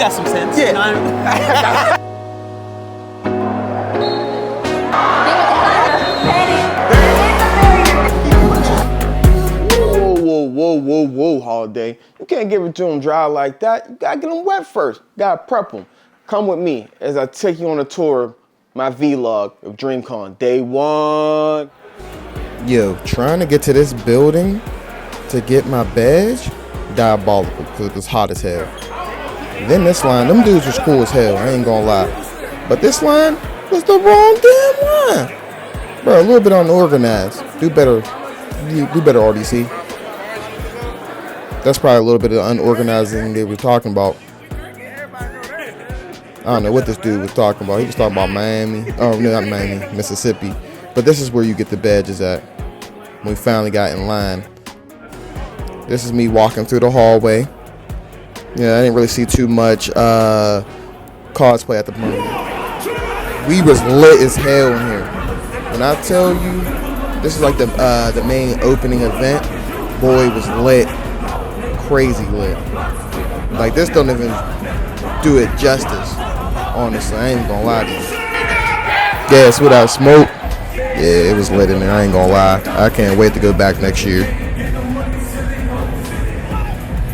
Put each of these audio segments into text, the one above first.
got some sense. Yeah. You know? Whoa, Holiday. You can't give it to them dry like that. You gotta get them wet first. You gotta prep them. Come with me as I take you on a tour of my vlog of Dreamcon Day 1. Yo, trying to get to this building to get my badge, diabolical, because it was hot as hell. Then this line, them dudes was cool as hell, I ain't gonna lie. But this line was the wrong damn line. Bro, a little bit unorganized. Do better RDC. That's probably a little bit of unorganizing they were talking about. I don't know what this dude was talking about. He was talking about Miami. Oh, no, not Miami, Mississippi. But this is where you get the badges at. When we finally got in line. This is me walking through the hallway. Yeah, I didn't really see too much cosplay at the moment. We was lit as hell in here. When I tell you, this is like the main opening event. Boy, it was lit. Crazy lit. Like, this don't even do it justice. Honestly, I ain't gonna lie to you. Gas without smoke. Yeah, it was lit in there. I ain't gonna lie. I can't wait to go back next year.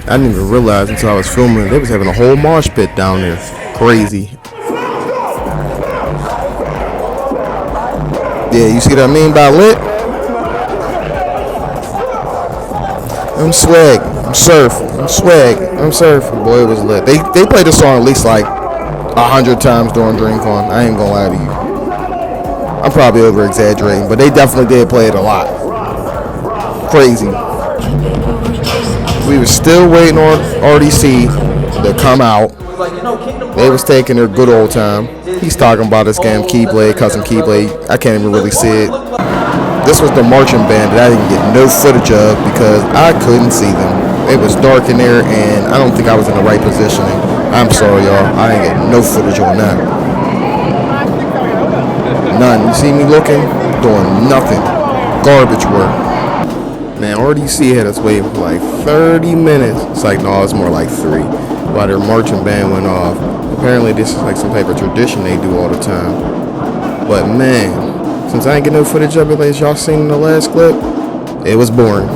I didn't even realize until I was filming they was having a whole mosh pit down there. Crazy. Yeah, you see what I mean by lit? I'm swag. I'm surf. I'm swag. I'm surfing. Boy, it was lit. They played this song at least like 100 times during Dreamcon. I ain't gonna lie to you. I'm probably over exaggerating, but they definitely did play it a lot. Crazy. We were still waiting on RDC to come out. They was taking their good old time. He's talking about this game Keyblade, custom Keyblade. I can't even really see it. This was the marching band that I didn't get no footage of because I couldn't see them. It was dark in there and I don't think I was in the right positioning. I'm sorry, y'all. I ain't getting no footage on that. None. You see me looking? Doing nothing. Garbage work. Man, RDC had us waiting for like 30 minutes. It's like, no, it's more like 3. While their marching band went off. Apparently this is like some type of tradition they do all the time. But man, since I ain't get no footage of it like y'all seen in the last clip, it was boring.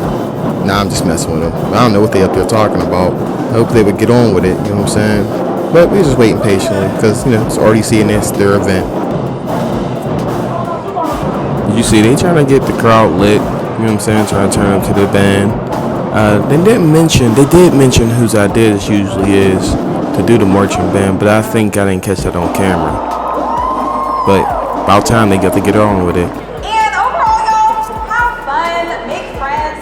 Nah, I'm just messing with them. I don't know what they up there talking about. I hope they would get on with it, you know what I'm saying? But we're just waiting patiently because, you know, it's RDC and it's their event. You see, they trying to get the crowd lit, you know what I'm saying? Trying to turn them to the band. They did mention whose idea this usually is to do the marching band, but I think I didn't catch that on camera. But about time they got to get on with it.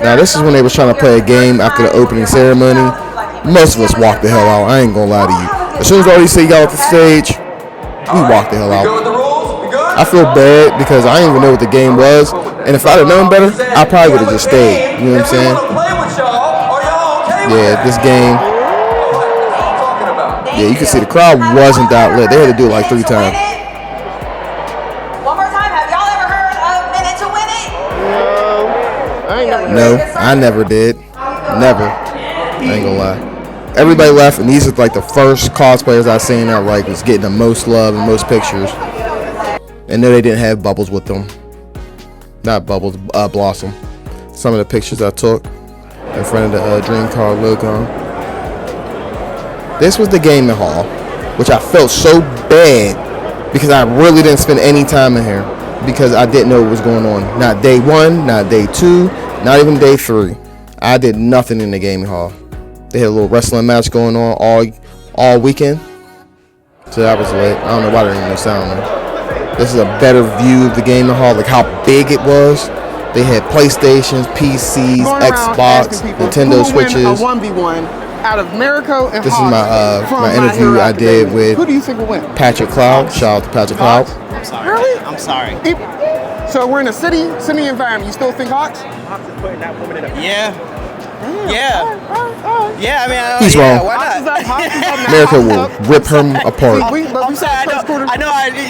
Now this is when they was trying to play a game after the opening ceremony. Most of us walked the hell out. I ain't gonna lie to you. As soon as RDC got off the stage, we walked the hell out. I feel bad because I didn't even know what the game was, and if I'd have known better, I probably would have just stayed. You know what I'm saying? Yeah, this game. Yeah, you can see the crowd wasn't that lit. They had to do it like 3 times. One more time, have y'all ever heard of Minute to Win It? No, I never did. Never. I ain't gonna lie. Everybody left, and these are like the first cosplayers I seen that like was getting the most love and most pictures. And no, they didn't have Bubbles with them. Not Bubbles, Blossom. Some of the pictures I took in front of the Dreamcon logo. This was the gaming hall, which I felt so bad because I really didn't spend any time in here because I didn't know what was going on. Not day 1, not day 2, not even day 3. I did nothing in the gaming hall. They had a little wrestling match going on all weekend. So that was lit. I don't know why there ain't no sound there. This is a better view of the gaming hall, like how big it was. They had PlayStations, PCs, Xbox, Nintendo Switches. A 1v1 out of Miracle and This is my interview I did with Who do you think will win? Patrick Cloud. Shout out to Patrick Cloud. I'm sorry. Really? I'm sorry. So we're in a city environment. You still think Hawks? Yeah. Yeah. Yeah, I mean, He's wrong. Why not? America will rip him apart. I'm sorry.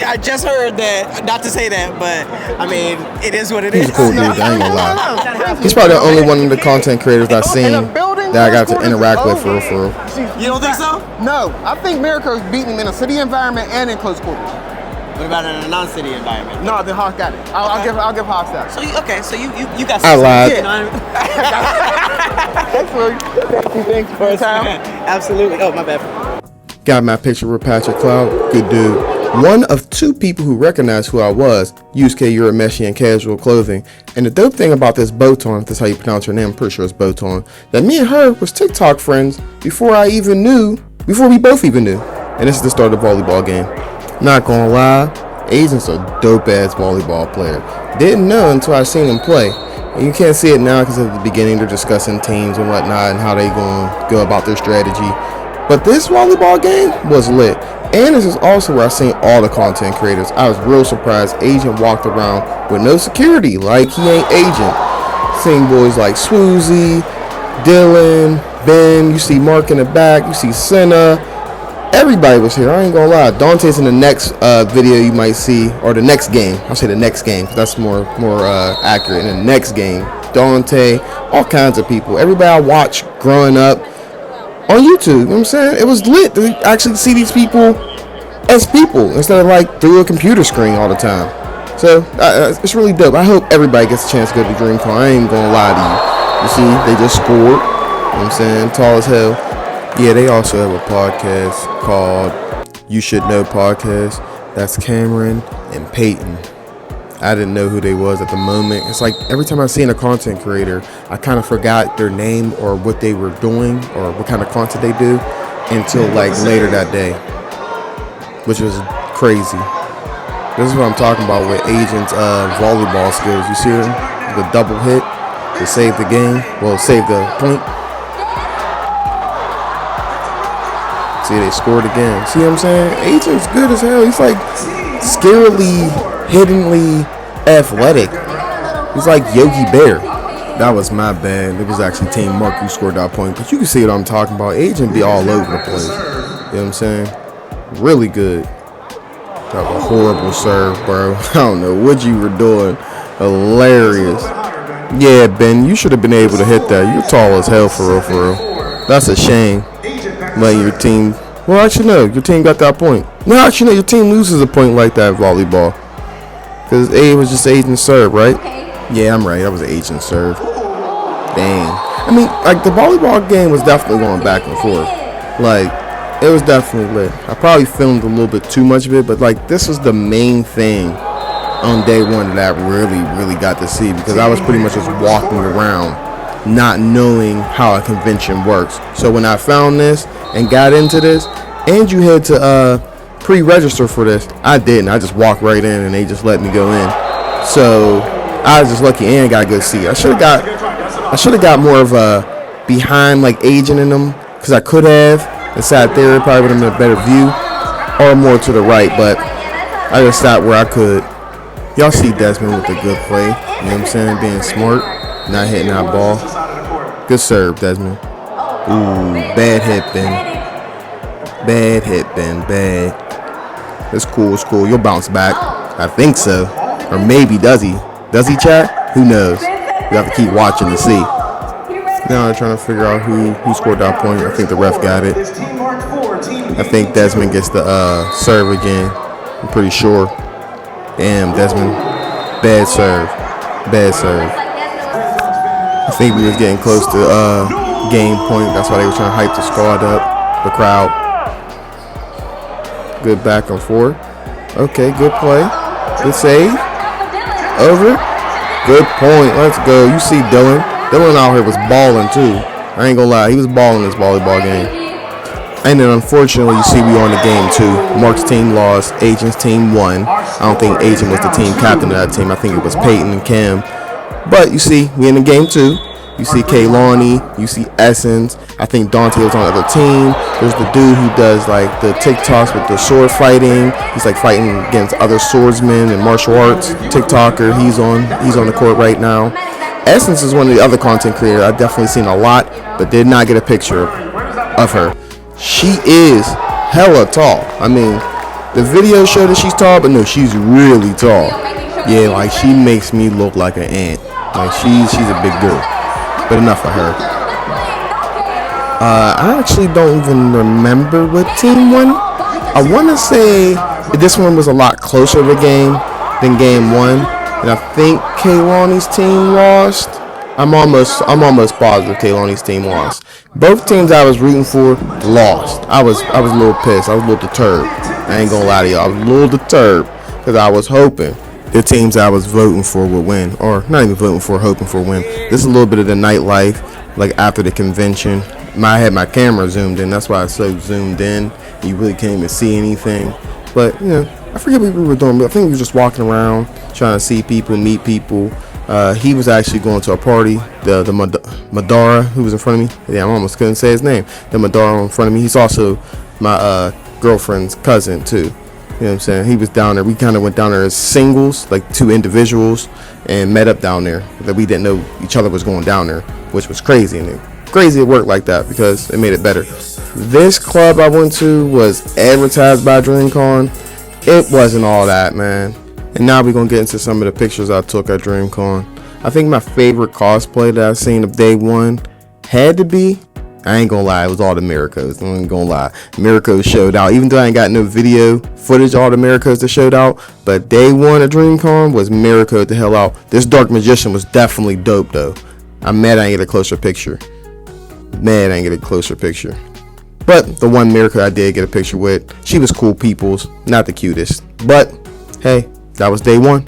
I just heard that. Not to say that, but I mean, it is what it is. He's a cool dude. I ain't gonna lie. He's probably the only one of the content creators I've seen that I got to interact with for real. You don't think so? No, I think Miracle's beating him in a city environment and in close quarters. What about in a non-city environment? No, then Hawk got it. I'll give Hawk that. So you got. I lied. You know what I mean? Thanks for your time. Absolutely. Oh, my bad. Got my picture with Patrick Cloud. Good dude. One of two people who recognized who I was, USK Urameshi in casual clothing. And the dope thing about this Boton, if that's how you pronounce her name, I'm pretty sure it's Boton, that me and her was TikTok friends before we both even knew. And this is the start of the volleyball game. Not gonna lie, Agent's a dope ass volleyball player. Didn't know until I seen him play. And you can't see it now because at the beginning they're discussing teams and whatnot and how they gonna go about their strategy. But this volleyball game was lit. And this is also where I seen all the content creators. I was real surprised Agent walked around with no security, like he ain't Agent. Seeing boys like Swoozy, Dylan, Ben, you see Mark in the back, you see Senna. Everybody was here, I ain't gonna lie. Dante's in the next video you might see, or the next game. I'll say the next game, because that's more accurate. In the next game, Dante, all kinds of people. Everybody I watched growing up on YouTube, you know what I'm saying? It was lit to actually see these people as people, instead of like through a computer screen all the time. So, it's really dope. I hope everybody gets a chance to go to Dreamcon. I ain't gonna lie to you. You see, they just scored, you know what I'm saying? Tall as hell. Yeah, they also have a podcast called You Should Know Podcast. That's Cameron and Peyton. I didn't know who they was at the moment. It's like every time I seen a content creator, I kind of forgot their name or what they were doing or what kind of content they do until like later that day, which was crazy. This is what I'm talking about with Agent's volleyball skills. You see them? The double hit to save the game. Well, save the point. See, they scored again. See what I'm saying? Agent's good as hell. He's like scarily, hiddenly athletic. He's like Yogi Bear. That was my bad. It was actually Team Mark who scored that point. But you can see what I'm talking about. Agent be all over the place. You know what I'm saying? Really good. That was a horrible serve, bro. I don't know what you were doing. Hilarious. Yeah, Ben, you should have been able to hit that. You're tall as hell for real, for real. That's a shame. Letting your team, well, actually no, your team got that point. No, actually no, your team loses a point like that in volleyball. Because it was just Agent serve, right? Yeah, I'm right. That was Agent serve. Dang. I mean, like the volleyball game was definitely going back and forth. Like, it was definitely lit. I probably filmed a little bit too much of it, but like this was the main thing on day one that I really got to see, because I was pretty much just walking around not knowing how a convention works. So when I found this and got into this, and you had to pre-register for this, I didn't. I just walked right in and they just let me go in. So I was just lucky and got a good seat. I should have got more of a behind like Agent in them, because I could have and sat there. It probably would have been a better view, or more to the right, but I just sat where I could. Y'all see Desmond with the good play, you know what I'm saying, being smart, not hitting that ball. Good serve, Desmond. Ooh, bad hit, Ben. Bad hit, Ben. Bad. It's cool. It's cool. You'll bounce back. I think so. Or maybe does he? Does he, chat? Who knows? You have to keep watching to see. Now I'm trying to figure out who scored that point. I think the ref got it. I think Desmond gets the serve again. I'm pretty sure. Damn, Desmond. Bad serve. Bad serve. I think we was getting close to game point. That's why they were trying to hype the squad up, the crowd. Good back and forth. Okay, good play. Good save. Over. Good point. Let's go. You see Dylan. Dylan out here was balling too. I ain't gonna lie. He was balling this volleyball game. And then unfortunately, you see we on the game too. Mark's team lost. Agent's team won. I don't think Agent was the team captain of that team. I think it was Peyton and Cam. But you see, we in the game too. You see Kaylani, you see Essence. I think Dante was on the other team. There's the dude who does like the TikToks with the sword fighting. He's like fighting against other swordsmen and martial arts. TikToker, he's on the court right now. Essence is one of the other content creators I've definitely seen a lot, but did not get a picture of her. She is hella tall. I mean, the video showed that she's tall, but no, she's really tall. Yeah, like she makes me look like an ant. Like she's a big girl. But enough of her. I actually don't even remember what team won. I want to say this one was a lot closer of a game than game one, and I think Kaylani's team lost. I'm almost positive Kaylani's team lost. Both teams I was rooting for lost. I was a little pissed. I was a little deterred. I ain't gonna lie to y'all. I was a little deterred because I was hoping the teams I was voting for would win, or not even voting for, hoping for win. This is a little bit of the nightlife, like after the convention. I had my camera zoomed in. That's why I so zoomed in. You really can't even see anything. But you know, I forget what we were doing. But I think we were just walking around, trying to see people, meet people. He was actually going to a party. The Madara, who was in front of me. Yeah, I almost couldn't say his name. The Madara in front of me. He's also my girlfriend's cousin too. You know what I'm saying? He was down there. We kind of went down there as singles, like two individuals, and met up down there. That we didn't know each other was going down there, which was crazy. And crazy it worked like that because it made it better. This club I went to was advertised by Dreamcon. It wasn't all that, man. And now we're going to get into some of the pictures I took at Dreamcon. I think my favorite cosplay that I've seen of day one had to be, I ain't going to lie, it was all the Miracos. I ain't going to lie. Miracos showed out. Even though I ain't got no video footage of all the Miracos that showed out. But day one of Dreamcon was Miracle the hell out. This Dark Magician was definitely dope though. I'm mad I ain't get a closer picture. But the one Miracle I did get a picture with, she was cool peoples. Not the cutest. But hey, that was day one.